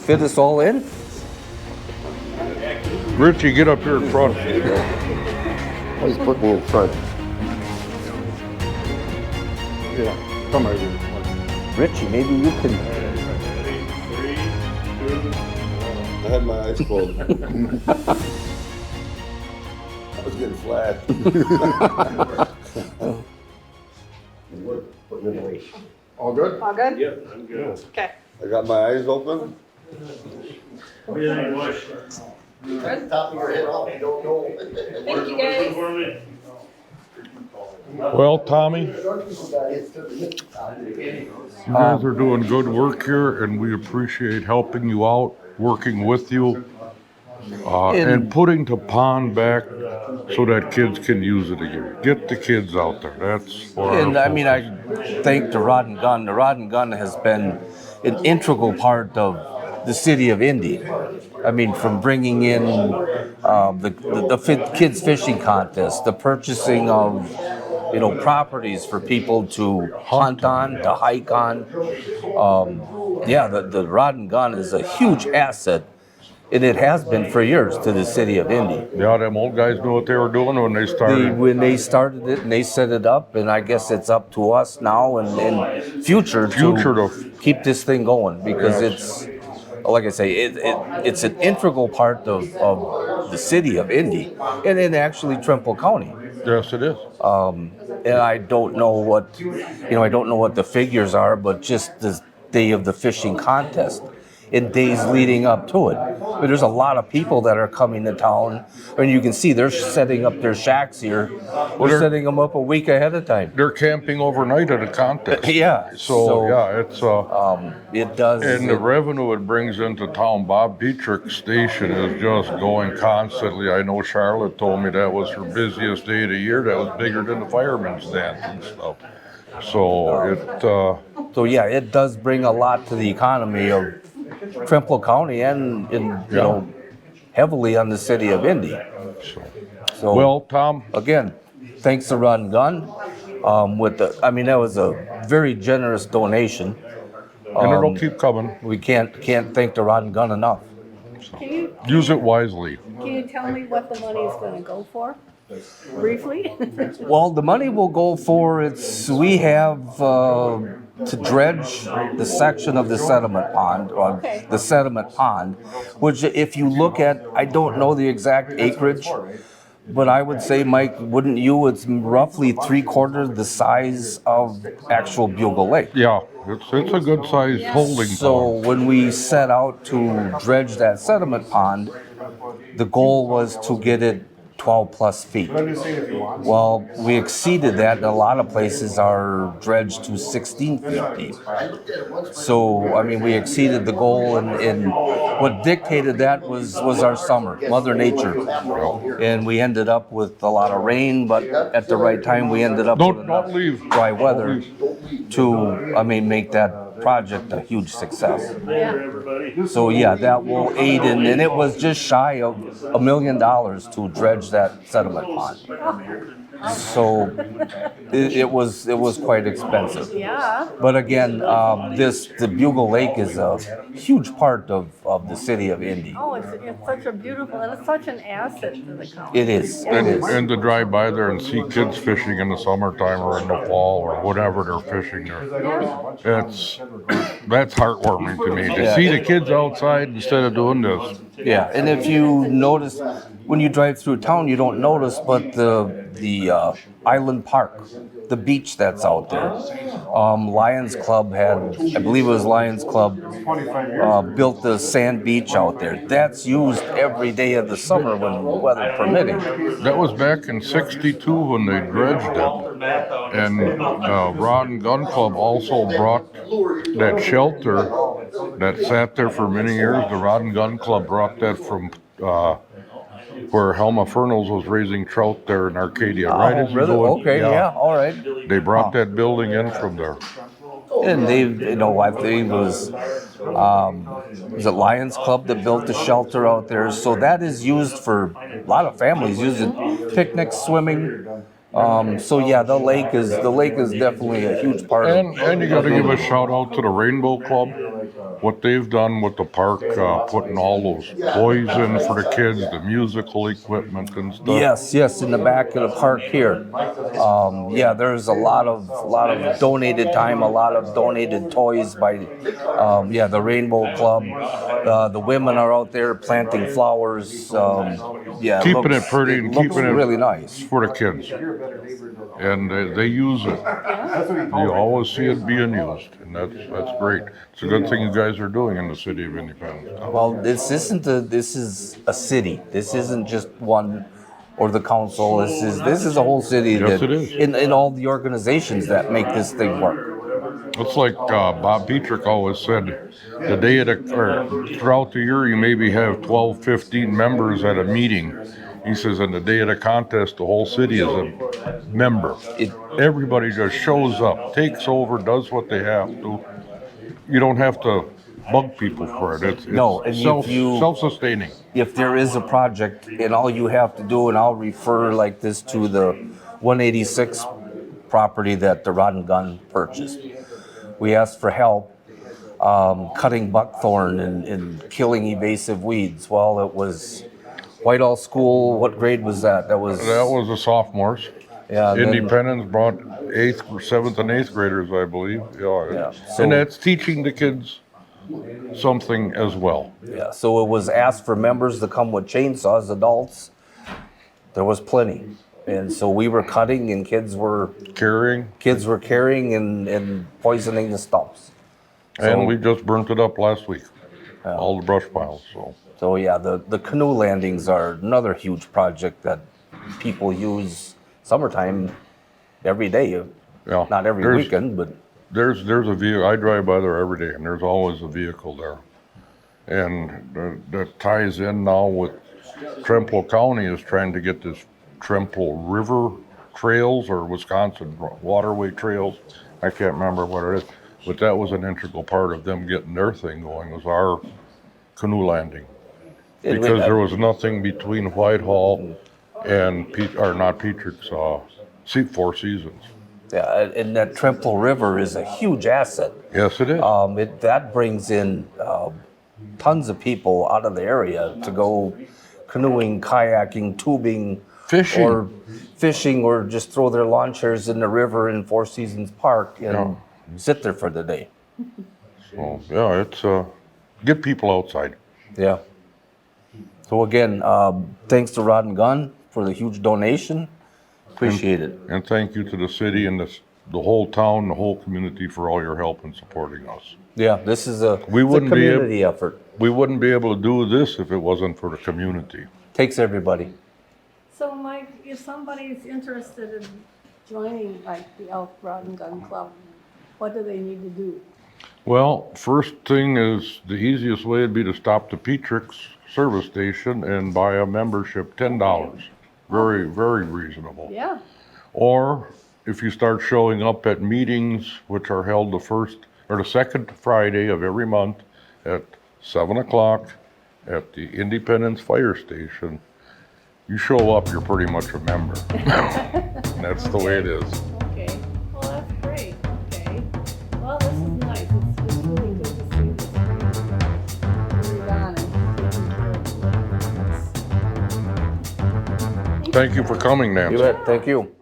fit us all in? Richie, get up here in front. He's putting me in front. Yeah, come right here. Richie, maybe you can. Ready? 3, 2, I had my eyes closed. I was getting flat. All good? All good? Yep, I'm good. Okay. I got my eyes open. What do you think, Bush? Good. Top of your head off, you don't know. Thank you, guys. For me? Well, Tommy, you guys are doing good work here, and we appreciate helping you out, working with you, and putting the pond back so that kids can use it again. Get the kids out there. That's what And our I mean, I thank the Rod and Gun. The Rod and Gun has been an integral part of the city of Indy. I mean, from bringing in the kids fishing contest, the purchasing of properties for people to hunt on, to hike on. The Rod and Gun is a huge asset, and it has been for years to the city of Indy. Yeah, them old guys knew what they were doing when they started. When they started it and they set it up, and I guess it's up to us now and in future to keep this thing going, because it's, like I say, it's an integral part of the city of Indy, and in actually Trempealeau County. Yes, it is. And I don't know what the figures are, but just the day of the fishing contest and days leading up to it. But there's a lot of people that are coming to town, and you can see they're setting up their shacks here. We're setting them up a week ahead of time. They're camping overnight at a contest. Yeah. So yeah, it's it does. and the revenue it brings into town. Bob Dietrich's station is just going constantly. I know Charlotte told me that was her busiest day of the year. That was bigger than the fireman's dance and stuff. So it does bring a lot to the economy of Trempealeau County and heavily on the city of Indy. So well, Tom, again, thanks to Rod and Gun. That was a very generous donation. and it'll keep coming. We can't thank the Rod and Gun enough. Use it wisely. Can you tell me what the money is going to go for? Briefly? Well, the money will go for we have to dredge the section of the sediment pond, which if you look at, I don't know the exact acreage, but I would say, Mike, wouldn't you, it's roughly 3/4 the size of actual Bugle Lake. Yeah, it's a good sized holding pond. So when we set out to dredge that sediment pond, the goal was to get it 12 plus feet. Well, we exceeded that, and a lot of places are dredged to 16 feet deep. So, we exceeded the goal, and what dictated that was our summer, Mother Nature. And we ended up with a lot of rain, but at the right time, we ended up with enough dry weather to, make that project a huge success. So that will aid in, and it was just shy of $1 million to dredge that sediment pond. So it was quite expensive. Yeah. But again, the Bugle Lake is a huge part of the city of Indy. Oh, it's such a beautiful, and it's such an asset to the county. It is. And to drive by there and see kids fishing in the summertime or in the fall or whatever they're fishing there. That's heartwarming to me. To see the kids outside instead of doing this. Yeah, and if you notice, when you drive through town, you don't notice, but the Island Park, the beach that's out there. Lions Club I believe it was Lions Club, built the sand beach out there. That's used every day of the summer when weather permitting. That was back in '62 when they dredged it. And Rod and Gun Club also brought that shelter that sat there for many years. The Rod and Gun Club brought that from where Helma Fernals was raising trout there in Arcadia. Right as you Really? go in. Okay, yeah, all right. They brought that building in from there. And they, I think it was it Lions Club that built the shelter out there. So that is used for a lot of families, use it picnics, swimming. The lake is definitely a huge part And you got to give a shout out to the Rainbow Club. what they've done with the park, putting all those toys in for the kids, the musical equipment and stuff. Yes, in the back of the park here. Yeah, there's a lot of donated time, a lot of donated toys by, the Rainbow Club. The women are out there planting flowers. Keeping it pretty and looks keeping it really nice. for the kids. And they use it. You always see it being used, and that's great. It's a good thing you guys are doing in the city of Independence. Well, this is a city. This isn't just one or the council. This is a whole city. Yes, that, it is. In all the organizations that make this thing work. It's like Bob Petrick always said, the day of or throughout the year you maybe have 12, 15 members at a meeting. He says on the day of the contest, the whole city is a member. Everybody just shows up, takes over, does what they have to. You don't have to bug people for it. It's No, and self-sustaining. If there is a project, and all you have to do, and I'll refer like this to the 186 property that the Rod and Gun purchased. We asked for help cutting buckthorn and killing invasive weeds. Well, it was Whitehall School. What grade was that? That was the sophomores. Yeah. Independence brought 7th and 8th graders, I believe. Yeah. So, and that's teaching the kids something as well. Yeah. So it was asked for members to come with chainsaws. Adults, there was plenty, and so we were cutting, and kids were carrying and poisoning the stumps. And we just burnt it up last week. All the brush piles. So yeah, the canoe landings are another huge project that people use summertime every day. Yeah. Not every weekend, but there's a vehicle. I drive by there every day, and there's always a vehicle there. And that ties in now with Trempealeau County is trying to get this Trempealeau River Trails or Wisconsin Waterway Trails. I can't remember what it is, but that was an integral part of them getting their thing going, was our canoe landing. Because there was nothing between Whitehall and not Petrick's Four Seasons. Yeah, and that Trempealeau River is a huge asset. Yes, it is. That brings in tons of people out of the area to go canoeing, kayaking, tubing, fishing, or just throw their lawn chairs in the river in Four Seasons Park and sit there for the day. So yeah, it's get people outside. Yeah. So again, thanks to Rod and Gun for the huge donation. Appreciate it. And thank you to the city and the whole town, the whole community for all your help in supporting us. Yeah, this is a community effort. We wouldn't be able to do this if it wasn't for the community. Takes everybody. So Mike, if somebody is interested in joining like the Elk Rod and Gun Club, what do they need to do? Well, first thing is the easiest way would be to stop to Petrick's service station and buy a membership, $10. Very, very reasonable. Yeah. Or if you start showing up at meetings, which are held the second Friday of every month at 7 o'clock at the Independence Fire Station, you show up, you're pretty much a member. That's the way it is. Okay. Well, that's great. Okay. Well, this is nice. It's really good to see this. Moving on and taking care of the Thank you for coming, Nancy. You bet. Thank you.